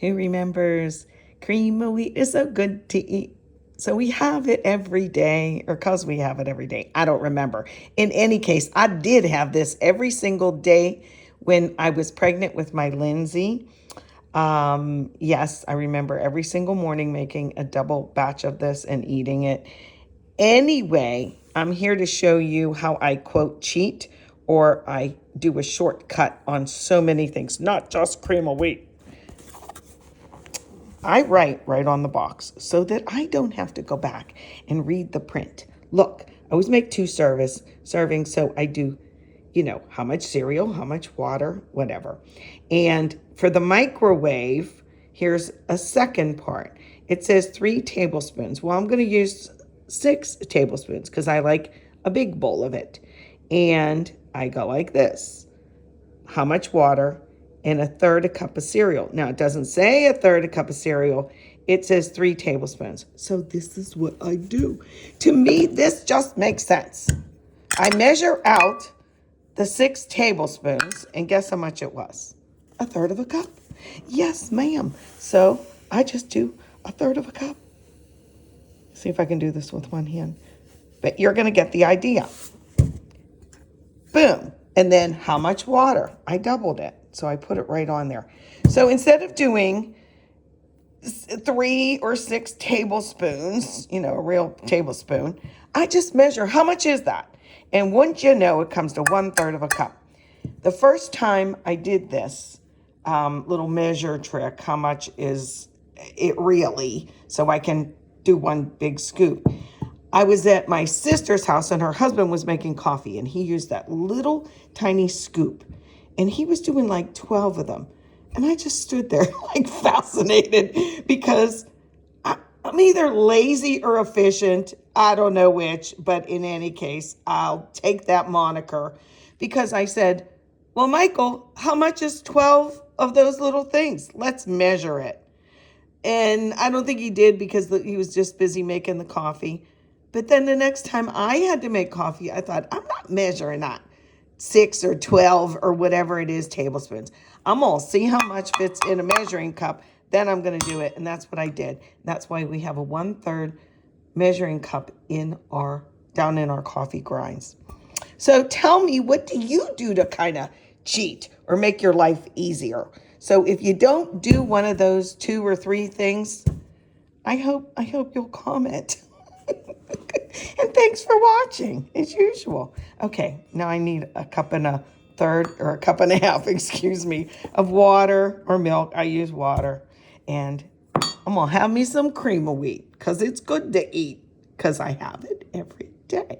Who remembers cream of wheat is so good to eat? So we have it every day, or because we have it every day. I don't remember. In any case, I did have this every single day when I was pregnant with my Lindsay. Yes, I remember every single morning making a double batch of this and eating it. Anyway, I'm here to show you how I quote cheat, or I do a shortcut on so many things, not just cream of wheat. I write right on the box so that I don't have to go back and read the print. Look, I always make two servings, so I do, how much cereal, how much water, whatever. And for the microwave, here's a second part. It says 3 tablespoons. Well, I'm going to use 6 tablespoons because I like a big bowl of it. And I go like this. How much water? And 1/3 a cup of cereal. Now, it doesn't say 1/3 a cup of cereal. It says 3 tablespoons. So this is what I do. To me, this just makes sense. I measure out the 6 tablespoons, and guess how much it was? 1/3 of a cup. Yes, ma'am. So I just do 1/3 of a cup. See if I can do this with one hand. But you're going to get the idea. Boom. And then how much water? I doubled it. So I put it right on there. So instead of doing 3 or 6 tablespoons, a real tablespoon, I just measure how much is that? And wouldn't you know, it comes to 1/3 of a cup. The first time I did this little measure trick, how much is it really, so I can do one big scoop. I was at my sister's house and her husband was making coffee and he used that little tiny scoop and he was doing like 12 of them. And I just stood there like fascinated because I'm either lazy or efficient. I don't know which, but in any case, I'll take that moniker because I said, well, Michael, how much is 12 of those little things? Let's measure it. And I don't think he did because he was just busy making the coffee. But then the next time I had to make coffee, I thought, I'm not measuring that 6 or 12 or whatever it is tablespoons. I'm going to see how much fits in a measuring cup. Then I'm going to do it. And that's what I did. That's why we have a 1/3 measuring cup down in our coffee grinds. So tell me, what do you do to kind of cheat or make your life easier? So if you don't do one of those 2 or 3 things, I hope you'll comment. And thanks for watching, as usual. Okay, now I need a 1.5 cups, or a 1.5 cups, excuse me, of water or milk. I use water. And I'm going to have me some cream of wheat because it's good to eat because I have it every day.